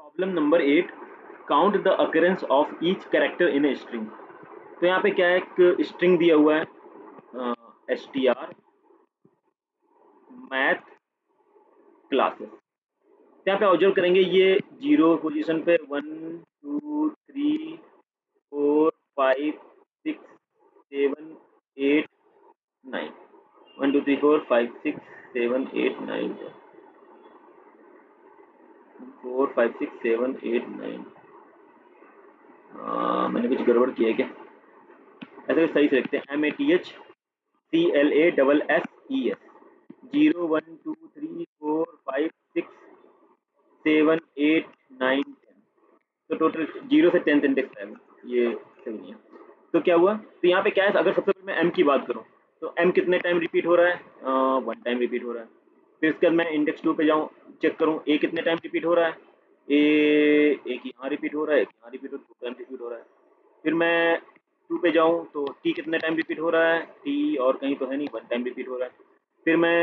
Problem number 8, count the occurrence of each character in a string. तो यहाँ पे क्या है, एक स्ट्रिंग दिया हुआ है str मैथ क्लासेस। यहाँ पे ऑब्जर्व करेंगे ये 0 पोजीशन पे 1 2 3 4 5 6 7 8 9, 1 2 3 4 5 6 7 8 9 4 5 6 7 8 9। मैंने कुछ गड़बड़ किया है क्या? ऐसे सही से लिखते हैं, MATHCLASSES 0 1 2 3 4 5 6 7 8 9 10। तो टोटल 0 से 10th इंडेक्स है, ये सही नहीं है। तो क्या हुआ, तो यहाँ पे क्या है, अगर सबसे पहले मैं m की बात करूँ तो m कितने टाइम रिपीट हो रहा है, 1 टाइम रिपीट हो रहा है। फिर उसके बाद मैं इंडेक्स 2 पे जाऊँ, चेक करूँ a कितने टाइम रिपीट हो रहा है, एक यहाँ रिपीट हो रहा है, एक यहाँ रिपीट हो रहा है, 2 टाइम रिपीट हो रहा है। फिर मैं 2 पे जाऊँ तो t कितने टाइम रिपीट हो रहा है, t और कहीं तो है नहीं, 1 टाइम रिपीट हो रहा है। फिर मैं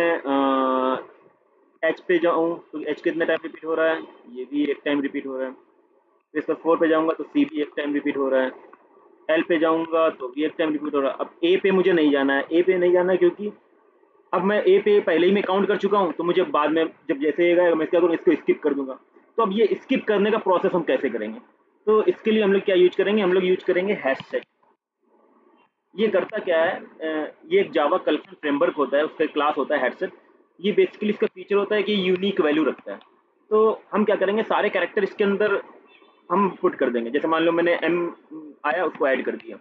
h पे जाऊँ तो h कितने टाइम रिपीट हो रहा है, ये भी 1 टाइम रिपीट हो रहा है। फिर इसका 4 पे जाऊँगा तो c भी 1 टाइम रिपीट हो रहा है। एल पे जाऊँगा तो भी 1 टाइम रिपीट हो रहा है। अब ए पे मुझे नहीं जाना है, ए पे नहीं जाना है क्योंकि अब मैं ए पे पहले ही मैं काउंट कर चुका हूँ, तो मुझे बाद में जब जैसे आएगा मैं क्या करूँ, इसको स्किप कर दूंगा। तो अब ये स्किप करने का प्रोसेस हम कैसे करेंगे, तो इसके लिए हम लोग क्या यूज करेंगे, हम लोग यूज करेंगे हैश सेट। ये करता क्या है, ये एक जावा कलेक्शन फ्रेमवर्क होता है, उसका क्लास होता है हेडसेट। ये बेसिकली इसका फीचर होता है कि यूनिक वैल्यू रखता है। तो हम क्या करेंगे, सारे कैरेक्टर इसके अंदर हम पुट कर देंगे। जैसे मान लो मैंने एम आया उसको ऐड कर दिया,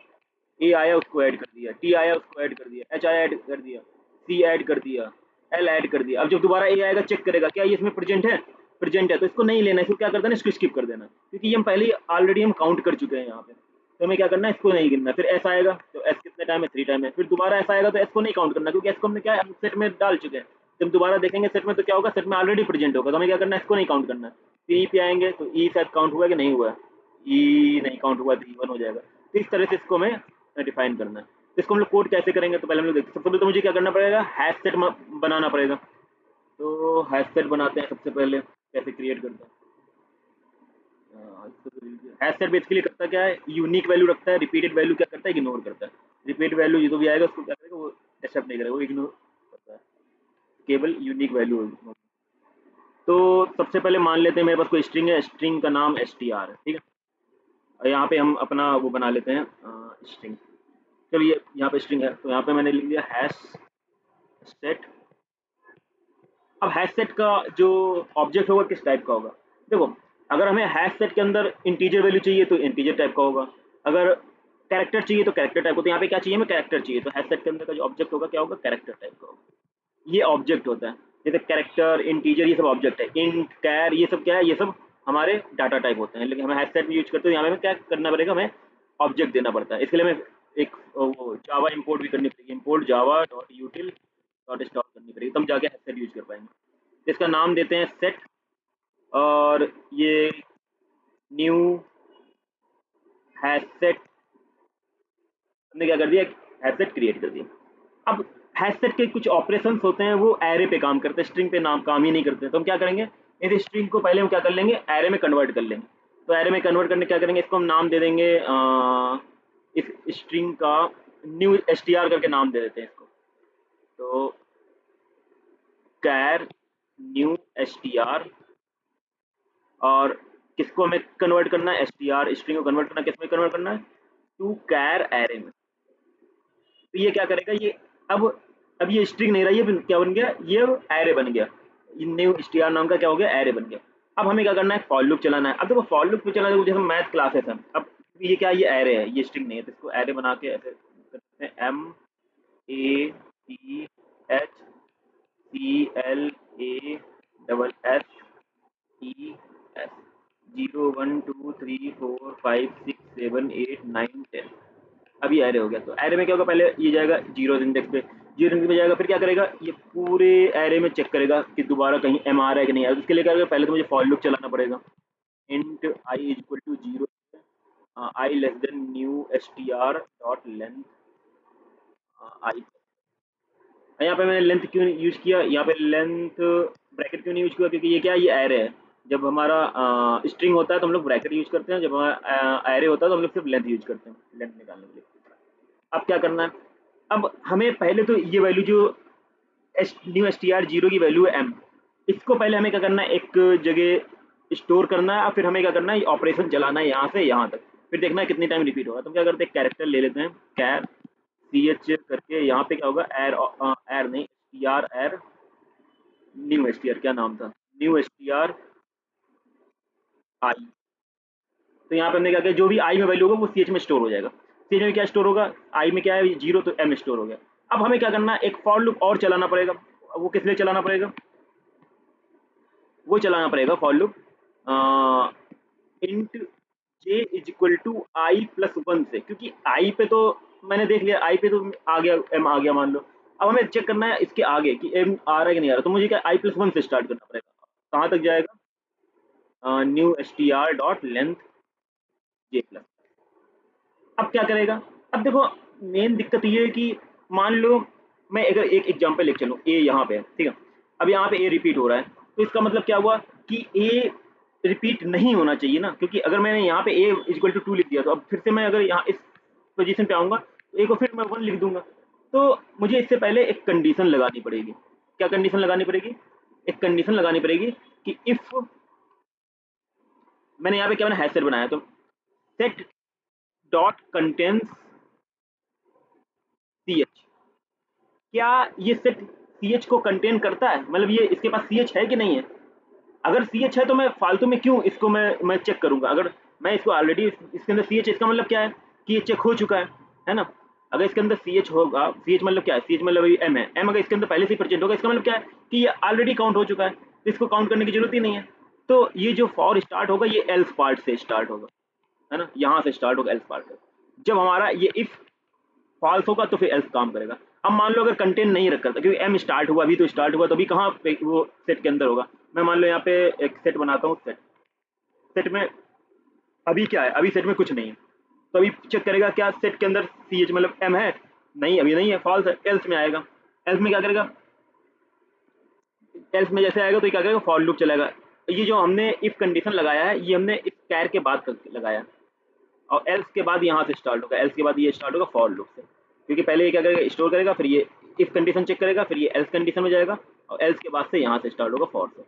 ए आया उसको ऐड कर दिया, टी आया उसको ऐड कर दिया, एच आया ऐड कर दिया, सी ऐड कर दिया, एल ऐड कर दिया। अब जब दोबारा ए आएगा चेक करेगा क्या ये इसमें प्रेजेंट है, प्रेजेंट है, तो इसको नहीं लेना, इसको क्या कर देना, इसको स्किप कर देना, क्योंकि ये हम पहले ही ऑलरेडी हम काउंट कर चुके हैं यहाँ पे। तो हमें क्या करना है, इसको नहीं गिनना। फिर एस आएगा तो एस कितने टाइम है, 3 टाइम है। फिर दोबारा एस आएगा तो एस को नहीं काउंट करना, क्योंकि एस को हमने क्या है, सेट में डाल चुके हैं। जब दोबारा देखेंगे सेट में तो क्या होगा, सेट में ऑलरेडी प्रेजेंट होगा, तो हमें क्या करना है, इसको नहीं काउंट करना है। फिर ई पे आएंगे तो ई शायद काउंट हुआ कि नहीं हुआ, ई नहीं काउंट हुआ तो ई वन हो जाएगा। तो इस तरह से इसको हमें डिफाइन करना है। तो इसको हम लोग कोड कैसे करेंगे, तो पहले हम लोग देखते हैं। सबसे पहले तो मुझे क्या करना पड़ेगा, हैश सेट बनाना पड़ेगा। तो हैश सेट बनाते हैं सबसे पहले, कैसे क्रिएट करते हैं। हैश सेट बेसिकली करता क्या है, यूनिक वैल्यू रखता है, रिपीटेड वैल्यू क्या करता है, इग्नोर करता है। रिपीट वैल्यू जो भी आएगा उसको क्या करेगा, वो एक्सेप्ट नहीं करेगा, वो इग्नोर करता है, केवल यूनिक वैल्यू। तो सबसे पहले मान लेते हैं मेरे पास कोई स्ट्रिंग है, स्ट्रिंग का नाम str है, ठीक है। और यहाँ पे हम अपना वो बना लेते हैं स्ट्रिंग। चलिए यहाँ पे स्ट्रिंग है, तो यहाँ पे मैंने लिख दिया हैश सेट। अब हैश सेट का जो ऑब्जेक्ट होगा किस टाइप का होगा, देखो, अगर हमें हैश सेट के अंदर इंटीजर वैल्यू चाहिए तो इंटीजर टाइप का होगा, अगर कैरेक्टर चाहिए तो कैरेक्टर टाइप का। तो यहाँ पे क्या चाहिए, हमें कैरेक्टर चाहिए, तो हैश सेट के अंदर का जो ऑब्जेक्ट होगा क्या होगा, कैरेक्टर टाइप का होगा। ये ऑब्जेक्ट होता है, जैसे कैरेक्टर, इंटीजर, ये सब ऑब्जेक्ट है। इंट, कैर, ये सब क्या है, ये सब हमारे डाटा टाइप होते हैं। लेकिन हमें हैश सेट में यूज करते हैं, यहाँ पे हमें क्या करना पड़ेगा, हमें ऑब्जेक्ट देना पड़ता है। इसके लिए हमें एक वो जावा इंपोर्ट भी करनी पड़ेगी, import Java dot यूटिल dot stock करनी पड़ेगी, तब जाके हैश सेट यूज कर पाएंगे। इसका नाम देते हैं सेट, और ये न्यू हैश सेट, हमने क्या कर दिया, हैश सेट क्रिएट कर दिया। अब हैश सेट के कुछ ऑपरेशंस होते हैं वो एरे पे काम करते हैं, स्ट्रिंग पे नाम काम ही नहीं करते। तो हम क्या करेंगे, इस स्ट्रिंग को पहले हम क्या कर लेंगे, एरे में कन्वर्ट कर लेंगे। तो एरे में कन्वर्ट करने क्या करेंगे, इसको हम नाम दे देंगे इस स्ट्रिंग का न्यू str करके नाम दे देते हैं इसको। तो कैर न्यू str, और किसको हमें कन्वर्ट करना है, str स्ट्रिंग को कन्वर्ट करना, किस में कन्वर्ट करना है, टू कैर एरे में। तो ये क्या करेगा, ये अब ये स्ट्रिंग नहीं रहा, ये क्या बन गया, ये एरे बन गया। न्यू str नाम का क्या हो गया, एरे बन गया। अब हमें क्या करना है, फॉर लूप चलाना है। अब देखो फॉर लूप पे चलाना है, जैसे मैथ क्लासेस है, अब ये क्या, ये एरे है, ये स्ट्रिंग नहीं है, तो इसको एरे बना के ऐसे करते हैं, MATHCLASSES 0 1 2 3 4 5 6 7 8 9 10। अब ये एरे हो गया। तो एरे में क्या होगा, पहले ये जाएगा जीरो इंडेक्स पे, जीरो इंडेक्स पे जाएगा, फिर क्या करेगा, ये पूरे एरे में चेक करेगा कि दोबारा कहीं एम आ रहा है कि नहीं आ रहा है। उसके लिए क्या करेगा, पहले तो मुझे फॉर लूप चलाना पड़ेगा, int i is equal to zero, i less than new str dot length i. यहाँ पे मैंने लेंथ क्यों यूज किया, यहाँ पे लेंथ ब्रैकेट क्यों नहीं यूज किया, क्योंकि ये क्या है, ये एरे है। जब हमारा स्ट्रिंग होता है तो हम लोग ब्रैकेट यूज करते हैं, जब हमारा एरे होता है तो हम लोग सिर्फ लेंथ यूज करते हैं लेंथ निकालने के लिए। अब क्या करना है, अब हमें पहले तो ये वैल्यू जो new s t are zero की वैल्यू है एम, इसको पहले हमें क्या करना है, एक जगह स्टोर करना है, और फिर हमें क्या करना है, ऑपरेशन चलाना है यहाँ से यहाँ तक, फिर देखना है कितनी टाइम रिपीट होगा। तो हम क्या करते हैं, कैरेक्टर ले लेते हैं, कैर सी एच करके, यहाँ पे क्या होगा, एर एर नहीं, टी आर एर न्यू एस टी आर, क्या नाम था, न्यू एस टी आर आई। तो यहाँ पे हमने क्या किया, जो भी आई में वैल्यू होगा वो सी एच में स्टोर हो जाएगा। सी एच में क्या स्टोर होगा, आई में क्या है जीरो, तो एम स्टोर हो गया। अब हमें क्या करना है, एक फॉर लूप और चलाना पड़ेगा। वो किस लिए चलाना पड़ेगा, वो चलाना पड़ेगा for loop int j is equal to i plus one से, क्योंकि आई पे तो मैंने देख लिया, आई पे तो आ गया, एम आ गया मान लो। अब हमें चेक करना है इसके आगे कि एम आ रहा है कि नहीं आ रहा, तो मुझे क्या आई प्लस वन से स्टार्ट करना पड़ेगा। कहाँ तक जाएगा, new s t r dot length j plus. अब क्या करेगा, अब देखो मेन दिक्कत ये है कि मान लो मैं अगर एक एग्जांपल लेके चलूँ, ए यहाँ पे है, ठीक है, अब यहाँ पे ए रिपीट हो रहा है, तो इसका मतलब क्या हुआ कि ए रिपीट नहीं होना चाहिए ना, क्योंकि अगर मैंने यहाँ पे ए इक्वल टू टू लिख दिया, तो अब फिर से मैं अगर यहाँ इस पोजीशन पे आऊँगा तो ए को फिर मैं वन लिख दूंगा। तो मुझे इससे पहले एक कंडीशन लगानी पड़ेगी। क्या कंडीशन लगानी पड़ेगी, एक कंडीशन लगानी पड़ेगी कि इफ, मैंने यहाँ पे क्या मैंने हैश सेट बनाया, तो set dot contains c h, क्या ये सेट सी एच को कंटेन करता है, मतलब ये इसके पास सी एच है कि नहीं है। अगर सी एच है तो मैं फालतू में क्यों इसको मैं चेक करूंगा, अगर मैं इसको ऑलरेडी इसके अंदर सी एच, इसका मतलब क्या है कि ये चेक हो चुका है ना। अगर इसके अंदर सी एच होगा, सी एच मतलब क्या है, सी एच मतलब एम है, एम अगर इसके अंदर पहले से प्रेजेंट होगा, इसका मतलब क्या है कि ये ऑलरेडी काउंट हो चुका है, तो इसको काउंट करने की जरूरत ही नहीं है। तो ये जो फॉर स्टार्ट होगा ये एल्स पार्ट से स्टार्ट होगा, है ना, यहाँ से स्टार्ट होगा एल्स पार्ट से। जब हमारा ये इफ फॉल्स होगा तो फिर एल्स काम करेगा। अब मान लो अगर कंटेंट नहीं रखा था, क्योंकि एम स्टार्ट हुआ, अभी तो स्टार्ट हुआ, तो अभी कहाँ पे वो सेट के अंदर होगा। मैं मान लो यहाँ पे एक सेट बनाता हूँ, सेट सेट में अभी क्या है, अभी सेट में कुछ नहीं है, तो अभी चेक करेगा क्या सेट के अंदर सी एच मतलब एम है, नहीं अभी नहीं है, फॉल्स है, एल्स में आएगा। एल्स में क्या करेगा, एल्स में जैसे आएगा तो क्या करेगा, फॉर लूप चलेगा। ये जो हमने इफ कंडीशन लगाया है, ये हमने इस कैर के बाद लगाया, और एल्स के बाद यहाँ से स्टार्ट होगा, एल्स के बाद ये स्टार्ट होगा फॉर लूप से, क्योंकि पहले ये क्या करेगा, स्टोर करेगा, फिर ये इफ कंडीशन चेक करेगा, फिर ये एल्स कंडीशन में जाएगा, और एल्स के बाद से यहाँ से स्टार्ट होगा फॉर से।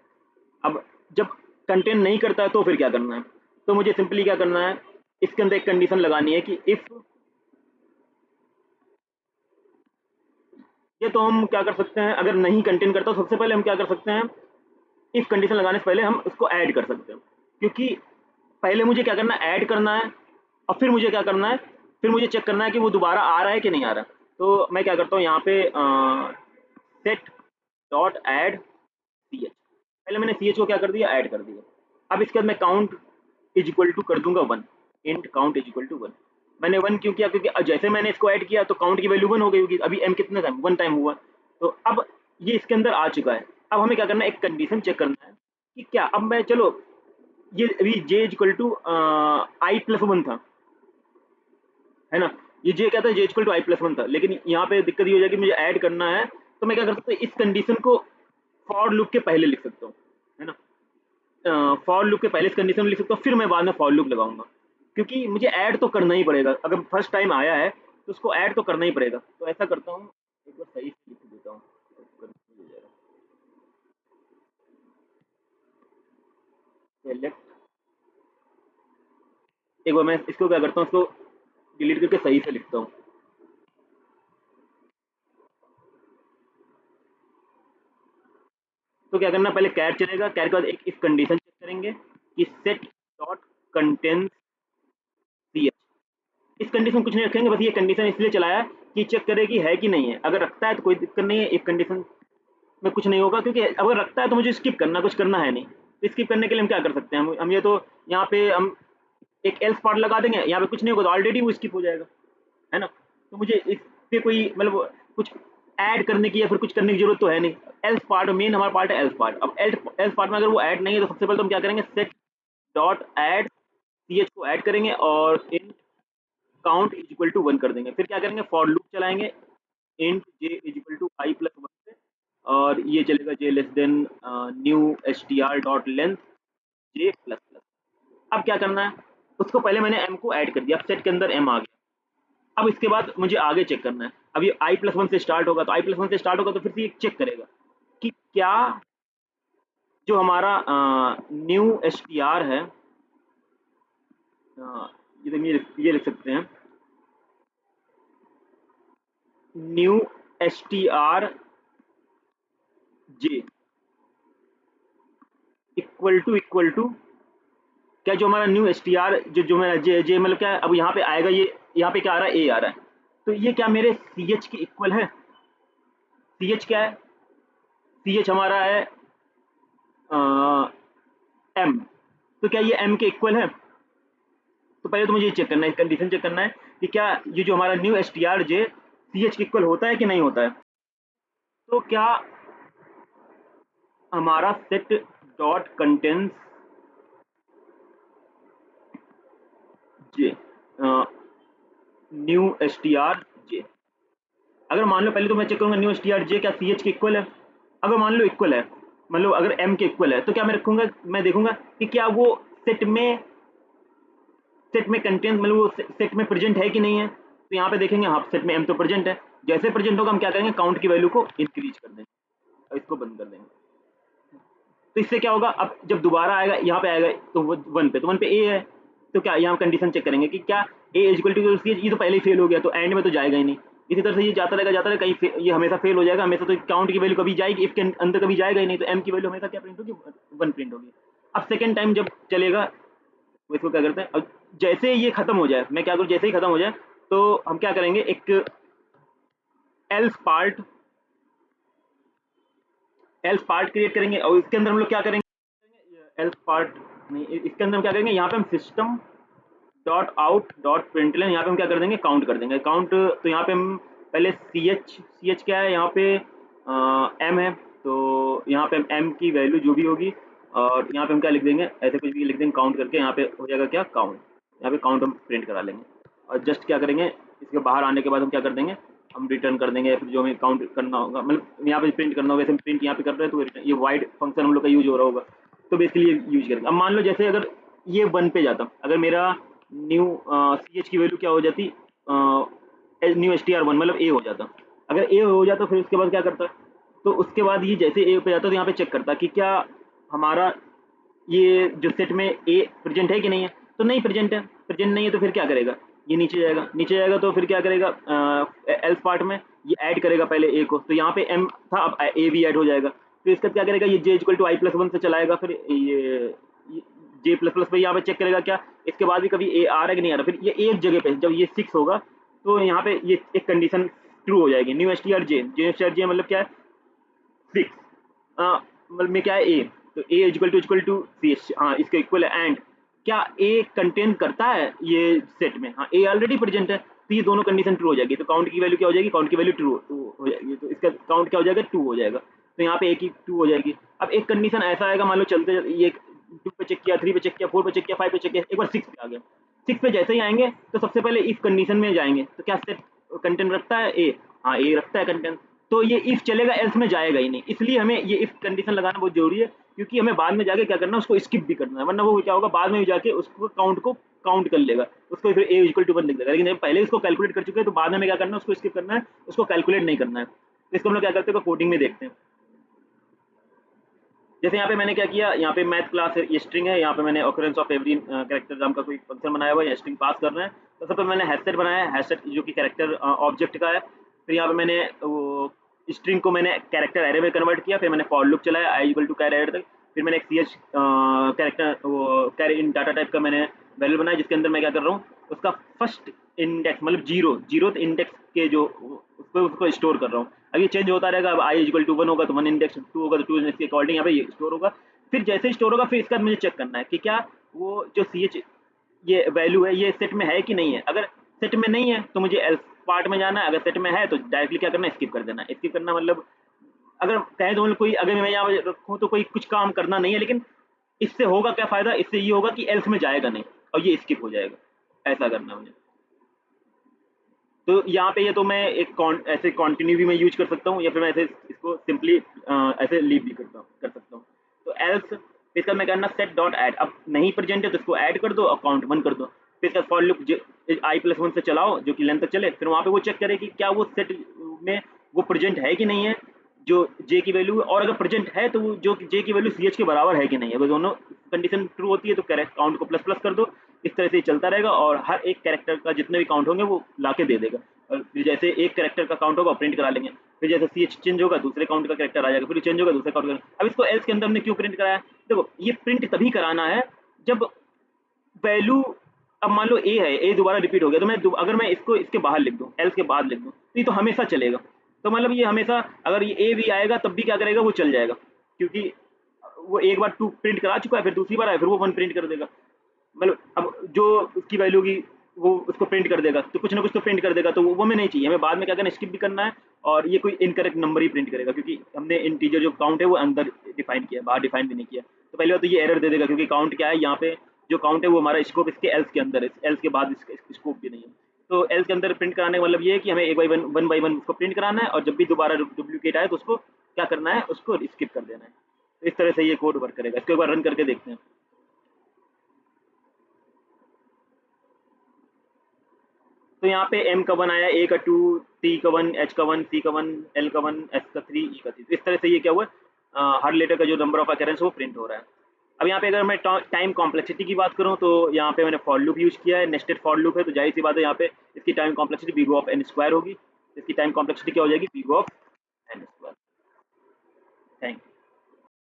अब जब कंटेंट नहीं करता है तो फिर क्या करना है, तो मुझे सिंपली क्या करना है, इसके अंदर एक कंडीशन लगानी है कि इफ, ये तो हम क्या कर सकते हैं, अगर नहीं कंटेंट करता तो सबसे पहले हम क्या कर सकते हैं, इफ कंडीशन लगाने से पहले हम उसको ऐड कर सकते हैं, क्योंकि पहले मुझे क्या करना है, ऐड करना है, और फिर मुझे क्या करना है, फिर मुझे चेक करना है कि वो दोबारा आ रहा है कि नहीं आ रहा। तो मैं क्या करता हूँ यहाँ पे set dot add c h, पहले मैंने सी एच को क्या कर दिया, ऐड कर दिया। अब इसके बाद मैं काउंट इज इक्वल टू कर दूंगा one, int count is equal to one. मैंने वन क्यों किया, क्योंकि जैसे मैंने इसको ऐड किया तो काउंट की वैल्यू वन हो गई होगी, अभी एम कितने टाइम, वन टाइम हुआ, तो अब ये इसके अंदर आ चुका है। अब हमें क्या करना है, एक कंडीशन चेक करना है कि क्या, अब मैं चलो ये अभी j equal to i plus one था, है ना, ये जे क्या था, j equal to i plus one था, लेकिन यहाँ पे दिक्कत ये हो जाएगी, मुझे ऐड करना है, तो मैं क्या कर सकता हूँ, इस कंडीशन को फॉर लूप के पहले लिख सकता हूँ, है ना, फॉर लूप के पहले इस कंडीशन में लिख सकता हूँ, फिर मैं बाद में फॉर लूप लगाऊंगा, क्योंकि मुझे ऐड तो करना ही पड़ेगा, अगर फर्स्ट टाइम आया है तो उसको ऐड तो करना ही पड़ेगा। तो ऐसा करता हूँ, एक बार सही से लिख देता हूँ, सेलेक्ट, एक बार मैं इसको क्या करता हूँ, इसको डिलीट करके सही से लिखता हूँ। तो क्या करना, पहले कैर चलेगा, कैर के बाद एक इफ कंडीशन चेक करेंगे कि set dot content c h, इस कंडीशन कुछ नहीं रखेंगे, बस ये कंडीशन इसलिए चलाया कि चेक करे कि है कि नहीं है, अगर रखता है तो कोई दिक्कत नहीं है, इफ कंडीशन में कुछ नहीं होगा, क्योंकि अगर रखता है तो मुझे स्किप करना, कुछ करना है नहीं। तो स्किप करने के लिए हम क्या कर सकते हैं, हम ये तो यहाँ पे हम एक एल्स पार्ट लगा देंगे, यहाँ पे कुछ नहीं होगा तो ऑलरेडी वो स्किप हो जाएगा, है ना। तो मुझे इस पे कोई मतलब कुछ ऐड करने की या फिर कुछ करने की जरूरत तो है नहीं। एल्स पार्ट मेन हमारा पार्ट है, एल्स पार्ट। अब एल्स पार्ट में अगर वो ऐड नहीं है तो सबसे पहले तो हम क्या करेंगे, set dot add c h को ऐड करेंगे और int count is equal to one कर देंगे, फिर क्या करेंगे, फॉर लूप चलाएंगे, int j is equal to i plus one से, और ये चलेगा j less than new s t r dot length j plus plus. अब क्या करना है, उसको पहले मैंने m को ऐड कर दिया, अब सेट के अंदर m आ गया। अब इसके बाद मुझे आगे चेक करना है, अब ये i+1 से स्टार्ट होगा, तो i+1 से स्टार्ट होगा तो फिर से ये चेक करेगा कि क्या जो हमारा न्यू str है, ये लिख सकते हैं, new str j equal to क्या जो हमारा न्यू str जो मेरा जे मतलब क्या है, अब यहाँ पे आएगा, ये यहाँ पे क्या आ रहा है, a आ रहा है, तो ये क्या मेरे ch के इक्वल है। ch क्या है, ch हमारा है m, तो क्या ये m के इक्वल है। तो पहले तो मुझे ये चेक करना है, कंडीशन चेक करना है कि क्या ये जो हमारा न्यू str j ch के इक्वल होता है कि नहीं होता है। तो क्या हमारा set dot contents j new str j, अगर मान लो, पहले तो मैं चेक करूंगा न्यू str j क्या ch के इक्वल है। अगर मान लो इक्वल है, मतलब अगर m के इक्वल है, तो क्या मैं रखूंगा, मैं देखूंगा कि क्या वो सेट में कंटेंट, मतलब वो सेट में प्रेजेंट है कि नहीं है। तो यहाँ पे देखेंगे, हाँ सेट में m तो प्रेजेंट है। जैसे प्रेजेंट होगा हम क्या करेंगे, काउंट की वैल्यू को इंक्रीज कर देंगे और इसको बंद कर देंगे। तो इससे क्या होगा, अब जब दोबारा आएगा यहाँ पे आएगा तो वो 1 पे, तो 1 पे a है, तो क्या यहाँ कंडीशन चेक करेंगे कि क्या a इक्वल टू सी, ये तो पहले ही फेल हो गया, तो एंड में तो जाएगा ही नहीं। इसी तरह से ये जाता रहेगा कहीं ये हमेशा फेल हो जाएगा हमेशा, तो काउंट की वैल्यू कभी जाएगी, इफ के अंदर कभी जाएगा ही नहीं, तो m की वैल्यू हमेशा क्या प्रिंट होगी, 1 प्रिंट होगी। अब सेकेंड टाइम जब चलेगा, तो इसको क्या करते हैं, और जैसे ये खत्म हो जाए, मैं क्या करूँ, जैसे ही खत्म हो जाए तो हम क्या करेंगे, एक एल्स पार्ट क्रिएट करेंगे, और इसके अंदर हम लोग क्या करेंगे, एल्स पार्ट नहीं, इसके अंदर हम क्या करेंगे, यहाँ पे हम system dot out dot println, यहाँ पे हम क्या कर देंगे, काउंट कर देंगे, काउंट। तो यहाँ पे हम पहले ch क्या है, यहाँ पे m है, तो यहाँ पे हम m की वैल्यू जो भी होगी, और यहाँ पे हम क्या लिख देंगे, ऐसे कुछ भी लिख देंगे, काउंट करके यहाँ पे हो जाएगा क्या, काउंट। यहाँ पे काउंट हम प्रिंट करा लेंगे, और जस्ट क्या करेंगे, इसके बाहर आने के बाद हम क्या कर देंगे, हम रिटर्न कर देंगे, फिर जो हमें काउंट करना होगा, मतलब यहाँ पे प्रिंट करना होगा, वैसे प्रिंट यहाँ पे कर रहे हैं, तो रिटर्न, ये वाइड फंक्शन हम लोग का यूज हो रहा होगा, तो बेसिकली ये यूज करेंगे। अब मान लो जैसे अगर ये 1 पे जाता, अगर मेरा न्यू ch की वैल्यू क्या हो जाती, न्यू str1 मतलब a हो जाता, अगर a हो जाता फिर उसके बाद क्या करता, तो उसके बाद ये जैसे a पे जाता तो यहाँ पे चेक करता कि क्या हमारा ये जो सेट में a प्रेजेंट है कि नहीं है, तो नहीं प्रेजेंट है, प्रेजेंट नहीं है, तो फिर क्या करेगा, ये नीचे जाएगा, तो फिर क्या करेगा, एल्स पार्ट में ये ऐड करेगा पहले a को, तो यहाँ पे m था, अब a भी ऐड हो जाएगा, फिर इसका क्या करेगा, ये j इक्वल टू i+1 से चलाएगा, फिर ये j प्लस प्लस पे यहाँ पे चेक करेगा क्या इसके बाद भी कभी a आ रहा है कि नहीं आ रहा, फिर ये एक जगह पे जब ये 6 होगा, तो यहाँ पे ये एक कंडीशन ट्रू हो जाएगी, न्यू str j मतलब क्या है, 6, मतलब में क्या है a, तो a इक्वल टू ch, हाँ इसका इक्वल है, एंड क्या a कंटेन करता है ये सेट में, हाँ a ऑलरेडी प्रेजेंट है, तो ये दोनों कंडीशन ट्रू हो जाएगी, तो काउंट की वैल्यू क्या हो जाएगी, काउंट की वैल्यू ट्रू हो जाएगी, तो इसका काउंट क्या हो जाएगा, 2 हो जाएगा, तो यहाँ पे a की 2 हो जाएगी। अब एक कंडीशन ऐसा आएगा, मान लो चलते ये 2 पे चेक किया, 3 पे चेक किया, 4 पे चेक किया, 5 पे चेक किया, एक बार 6 पे आ गया, 6 पे जैसे ही आएंगे तो सबसे पहले इफ कंडीशन में जाएंगे, तो क्या सेट कंटेंट रखता है a, हाँ a रखता है कंटेंट, तो ये इफ चलेगा एल्स में जाएगा ही नहीं, इसलिए हमें ये इफ कंडीशन लगाना बहुत जरूरी है, क्योंकि हमें बाद में जाके क्या करना है, उसको स्किप भी करना है, वरना वो क्या होगा, बाद में भी जाके उसको काउंट कर लेगा, उसको फिर a इक्वल टू 1 लिख देगा, लेकिन जब पहले उसको कैलकुलेट कर चुके हैं तो बाद में हमें क्या करना है, उसको स्किप करना है, उसको कैलकुलेट नहीं करना है, तो इसको हम लोग क्या करते हैं, कोडिंग में देखते हैं। जैसे यहाँ पे मैंने क्या किया, यहाँ पे मैथ क्लास है, ये स्ट्रिंग है, यहाँ पे मैंने ऑकरेंस ऑफ एवरी कैरेक्टर नाम का कोई फंक्शन बनाया हुआ है, स्ट्रिंग पास कर रहे हैं, तो सबसे मैंने हैशसेट बनाया है, हैशसेट जो कि कैरेक्टर ऑब्जेक्ट का है, फिर यहाँ पे मैंने वो स्ट्रिंग को मैंने कैरेक्टर एरे में कन्वर्ट किया, फिर मैंने फॉर लूप चलाया आई इक्वल टू कैरेक्टर तक, फिर मैंने एक ch कैरेक्टर वो कैरे इन डाटा टाइप का मैंने वैल्यू बनाया, जिसके अंदर मैं क्या कर रहा हूँ, उसका फर्स्ट इंडेक्स मतलब जीरो इंडेक्स के जो उसको स्टोर कर रहा हूँ। अब ये चेंज होता रहेगा, अब आई इक्वल टू 1 होगा तो 1 इंडेक्स, 2 होगा तो 2 इंडेक्स के अकॉर्डिंग यहाँ पे ये स्टोर होगा। फिर जैसे ही स्टोर होगा, फिर इसका मुझे चेक करना है कि क्या वो जो ch ये वैल्यू है ये सेट में है कि नहीं है, अगर सेट में नहीं है तो मुझे एल्स पार्ट में जाना है, अगर सेट में है तो डायरेक्टली क्या करना है, स्किप कर देना। स्किप करना मतलब अगर कहें तो मतलब कोई, अगर मैं यहाँ रखूँ तो कोई कुछ काम करना नहीं है, लेकिन इससे होगा क्या फायदा, इससे ये होगा कि एल्स में जाएगा नहीं और ये स्किप हो जाएगा, ऐसा करना मुझे। तो यहाँ पे ये तो मैं एक ऐसे कॉन्टिन्यू भी मैं यूज कर सकता हूँ, या फिर मैं ऐसे इसको सिंपली ऐसे लीव भी कर सकता हूँ। तो एल्स फिर इसका मैं करना सेट डॉट ऐड, अब नहीं प्रेजेंट है तो इसको ऐड कर दो और काउंट 1 कर दो। फिर इसका फॉर लूप i+1 से चलाओ जो कि लेंथ तक चले, फिर वहाँ पे वो चेक करे कि क्या वो सेट में वो प्रेजेंट है कि नहीं है जो जे की वैल्यू है, और अगर प्रेजेंट है तो वो जो जे की वैल्यू सी एच के बराबर है कि नहीं है। अगर दोनों कंडीशन ट्रू होती है तो काउंट को प्लस प्लस कर दो। इस तरह से ही चलता रहेगा और हर एक कैरेक्टर का जितने भी काउंट होंगे वो ला के दे देगा। और फिर जैसे एक कैरेक्टर का काउंट होगा प्रिंट करा लेंगे, फिर जैसे सी एच चेंज होगा दूसरे काउंट का कैरेक्टर आ जाएगा, फिर चेंज होगा दूसरे काउंट का। अब इसको एल्स के अंदर हमने क्यों प्रिंट कराया, देखो ये प्रिंट तभी कराना है जब वैल्यू, अब मान लो ए है, ए दोबारा रिपीट हो गया तो मैं अगर मैं इसको इसके बाहर लिख दूं, एल्स के बाद लिख दूं तो ये तो हमेशा चलेगा। तो मतलब ये हमेशा अगर ये ए भी आएगा तब भी क्या करेगा, वो चल जाएगा, क्योंकि वो एक बार 2 प्रिंट करा चुका है, फिर दूसरी बार आए फिर वो 1 प्रिंट कर देगा। मतलब अब जो उसकी वैल्यू की वो उसको प्रिंट कर देगा तो कुछ ना कुछ तो प्रिंट कर देगा, तो वो हमें नहीं चाहिए, हमें बाद में क्या करना, स्किप भी करना है। और ये कोई इनकरेक्ट नंबर ही प्रिंट करेगा क्योंकि हमने इंटीजर जो काउंट है वो अंदर डिफाइन किया है, बाहर डिफाइन भी नहीं किया। तो पहले बात तो ये एरर दे देगा क्योंकि काउंट क्या है यहाँ पे, जो काउंट है वो हमारा स्कोप इसके एल्स के अंदर है, एल्स के बाद इसका स्कोप भी नहीं है। तो एल्स के अंदर प्रिंट कराने का मतलब ये है कि हमें एक बाई वन बाई वन उसको प्रिंट कराना है, और जब भी दोबारा डुप्लीकेट आए तो उसको क्या करना है, उसको स्किप कर देना है। तो इस तरह से ये कोड वर्क करेगा। इसको एक बार रन करके देखते हैं। तो यहाँ पे m का 1 आया, a का 2, t का 1, h का 1, c का 1, l का 1, s का 3, e का 3। इस तरह से ये क्या हुआ, हर लेटर का जो नंबर ऑफ अकरेंस वो प्रिंट हो रहा है। अब यहाँ पे अगर मैं टाइम कॉम्प्लेक्सिटी की बात करूँ तो यहाँ पे मैंने फॉर लूप यूज किया है, नेस्टेड फॉर लूप है, तो जाहिर सी बात है यहाँ पे इसकी time complexity B of n square होगी। इसकी टाइम कॉम्प्लेक्सिटी क्या हो जाएगी, B of n square. Thank